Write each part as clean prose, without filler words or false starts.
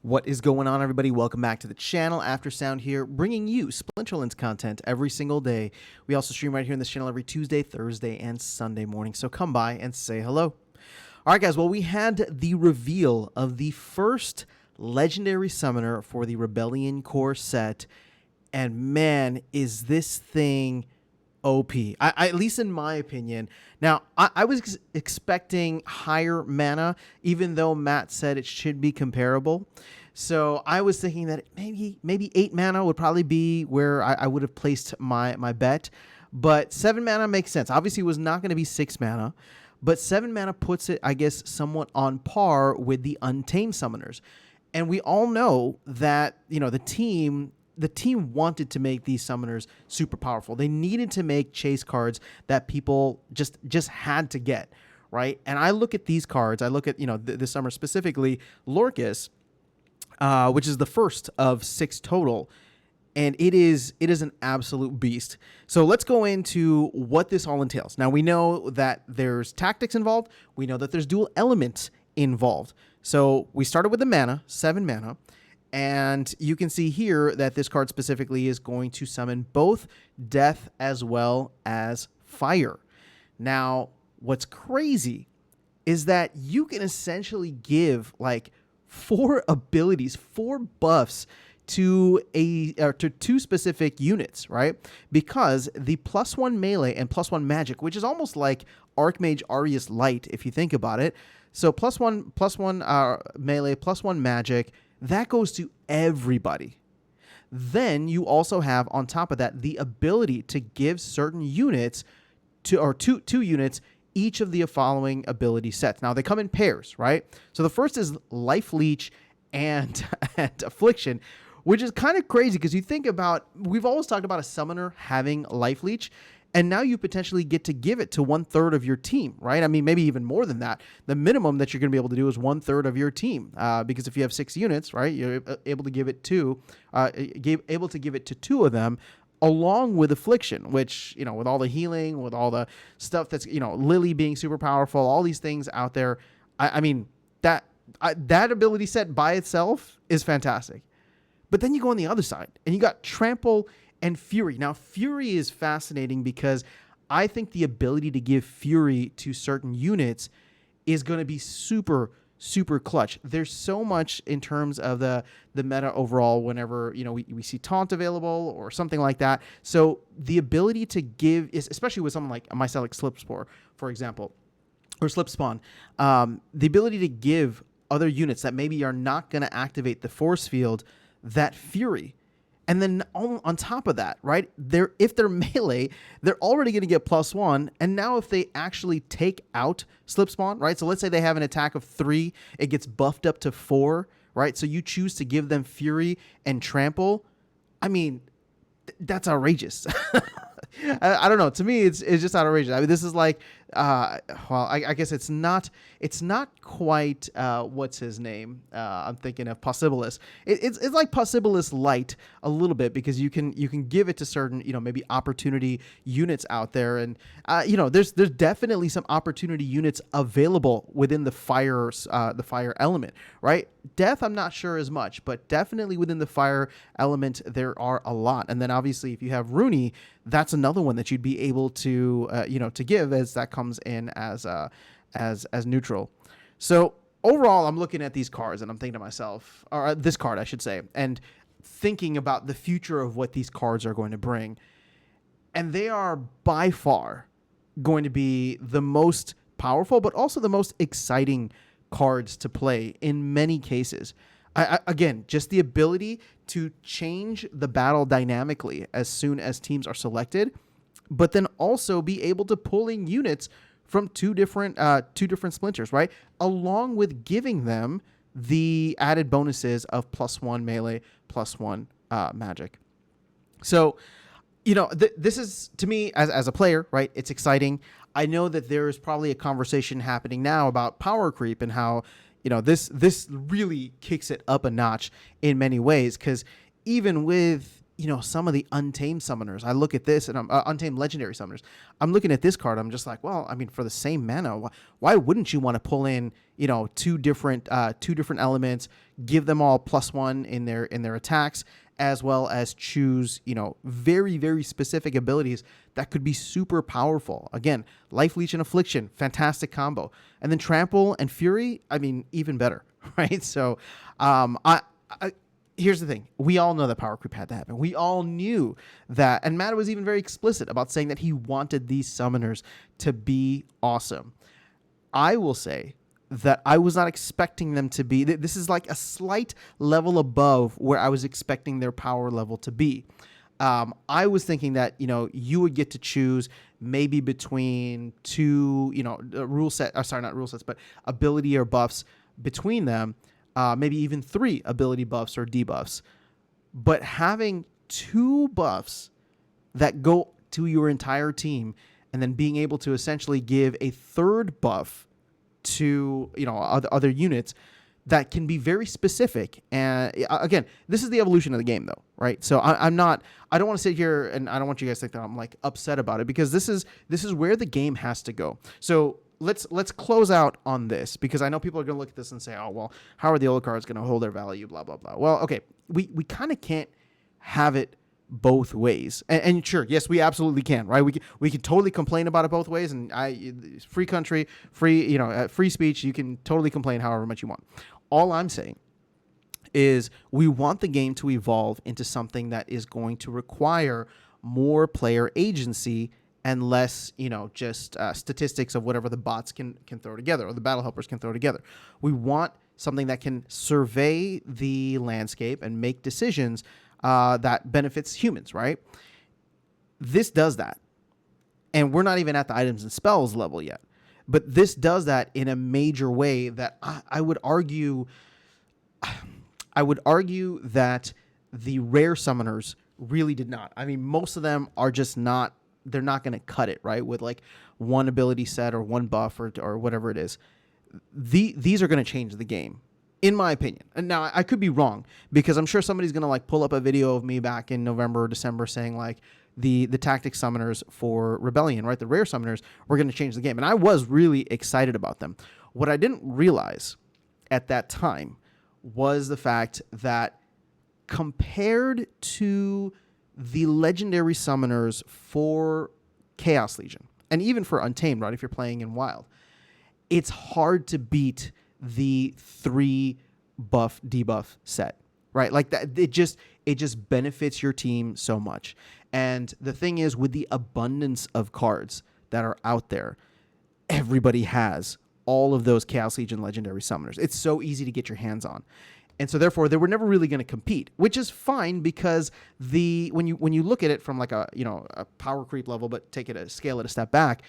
What is going on, everybody? Welcome back to the channel. Aftersound here, bringing you Splinterlands content every single day. We also stream right here in this channel every Tuesday, Thursday, and Sunday morning, so come by and say hello. All right, guys, well, we had the reveal of the first legendary summoner for the Rebellion Core set, and man, is this thing OP. At least in my opinion. Now, I was expecting higher mana, even though Matt said it should be comparable. So I was thinking that maybe 8 mana would probably be where I would have placed my bet. But 7 mana makes sense. Obviously, it was not going to be 6 mana. But 7 mana puts it, I guess, somewhat on par with the Untamed Summoners. And we all know that, you know, the team wanted to make these summoners super powerful. They needed to make chase cards that people just had to get, right? And I look at these cards. I look at, you know, this summer specifically, Lorcus, which is the first of 6 total, and it is an absolute beast. So let's go into what this all entails. Now, we know that there's tactics involved. We know that there's dual elements involved. So we started with the mana, 7 mana. And you can see here that this card specifically is going to summon both death as well as fire. Now, what's crazy is that you can essentially give like 4 abilities, 4 buffs to two specific units, right? Because the +1 melee and +1 magic, which is almost like Archmage Arius Light if you think about it. So +1 melee, +1 magic, that goes to everybody. Then you also have on top of that the ability to give certain units two units each of the following ability sets. Now they come in pairs, right? So the first is Life Leech and Affliction, which is kind of crazy because you think about, we've always talked about a summoner having Life Leech, and now you potentially get to give it to 1/3 of your team, right? I mean, maybe even more than that. The minimum that you're going to be able to do is 1/3 of your team, because if you have 6 units, right, you're able to give it to 2 of them, along with Affliction, which, you know, with all the healing, with all the stuff that's, you know, Lily being super powerful, all these things out there. I mean, that ability set by itself is fantastic. But then you go on the other side, and you got Trample and Fury. Now, Fury is fascinating because I think the ability to give Fury to certain units is going to be super, super clutch. There's so much in terms of the meta overall whenever, you know, we see Taunt available or something like that. So the ability to give, especially with something like a Mycelic Slipspore, for example, or Slipspawn, the ability to give other units that maybe are not going to activate the force field that Fury. And then on top of that, right, if they're melee, they're already going to get +1. And now if they actually take out Slipspawn, right, so let's say they have an attack of 3, it gets buffed up to 4, right? So you choose to give them Fury and Trample. I mean, that's outrageous. I don't know. To me, it's just outrageous. I mean, this is like, I guess it's not quite, what's his name? I'm thinking of Possibilis. It's like Possibilis Light a little bit, because you can give it to certain, you know, maybe opportunity units out there. And, you know, there's definitely some opportunity units available within the fire element, right? Death, I'm not sure as much, but definitely within the fire element, there are a lot. And then obviously if you have Rooney, that's another one that you'd be able to, you know, to give, as that comes in as neutral. So overall, I'm looking at these cards and I'm thinking to myself, or this card, I should say, and thinking about the future of what these cards are going to bring. And they are by far going to be the most powerful, but also the most exciting cards to play in many cases. Again, just the ability to change the battle dynamically as soon as teams are selected, but then also be able to pull in units from two different splinters, right? Along with giving them the added bonuses of +1 melee, +1 magic. So, you know, this is, to me, as a player, right, it's exciting. I know that there is probably a conversation happening now about power creep and how, you know, this really kicks it up a notch in many ways, because even with, you know, some of the untamed summoners, I look at this and I'm untamed legendary summoners. I'm looking at this card. I'm just like, well, I mean, for the same mana, why wouldn't you want to pull in, you know, two different elements, give them all +1 in their attacks, as well as choose, very, very specific abilities that could be super powerful. Again, Life Leech and Affliction, fantastic combo. And then Trample and Fury, I mean, even better, right? So I here's the thing. We all know that power creep had to happen. We all knew that. And Matt was even very explicit about saying that he wanted these summoners to be awesome. I will say that I was not expecting them to be. This is like a slight level above where I was expecting their power level to be. I was thinking that, you would get to choose maybe between two, rule set, sorry, not rule sets, but ability or buffs between them, maybe even 3 ability buffs or debuffs. But having 2 buffs that go to your entire team and then being able to essentially give a 3rd buff to other units that can be very specific. And again, this is the evolution of the game, though, right? So I don't want to sit here and I don't want you guys to think that I'm like upset about it, because this is where the game has to go. So let's close out on this, because I know people are going to look at this and say, oh, well, how are the old cards going to hold their value, blah, blah, blah. Well, okay, we kind of can't have it both ways. And sure, yes, we absolutely can, right? We can totally complain about it both ways, and free country, free, free speech, you can totally complain however much you want. All I'm saying is we want the game to evolve into something that is going to require more player agency and less, just statistics of whatever the bots can throw together or the battle helpers can throw together. We want something that can survey the landscape and make decisions that benefits humans, right? This does that. And we're not even at the items and spells level yet. But this does that in a major way that I would argue that the rare summoners really did not. I mean, most of them are just not, they're not going to cut it, right? With like 1 ability set or 1 buff or whatever it is. These are going to change the game, in my opinion. And now I could be wrong, because I'm sure somebody's going to like pull up a video of me back in November or December saying like the tactic summoners for Rebellion, right? The rare summoners were going to change the game. And I was really excited about them. What I didn't realize at that time was the fact that compared to the legendary summoners for Chaos Legion, and even for Untamed, right? If you're playing in Wild, it's hard to beat the 3 buff debuff set, right? Like that, it just benefits your team so much. And the thing is, with the abundance of cards that are out there, everybody has all of those Chaos Legion legendary summoners. It's so easy to get your hands on. And so therefore they were never really going to compete, which is fine, because when you look at it from like a power creep level, but scale it a step back,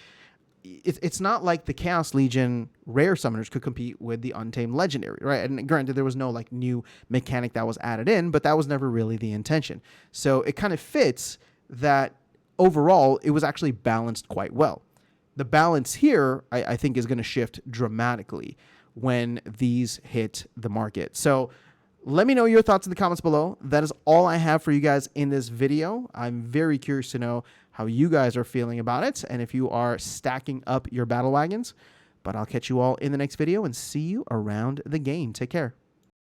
it's not like the Chaos Legion rare summoners could compete with the Untamed legendary, right? And granted, there was no like new mechanic that was added in, but that was never really the intention. So it kind of fits that overall it was actually balanced quite well. The balance here, I think, is going to shift dramatically when these hit the market. So let me know your thoughts in the comments below. That is all I have for you guys in this video. I'm very curious to know how you guys are feeling about it and if you are stacking up your battle wagons. But I'll catch you all in the next video and see you around the game. Take care.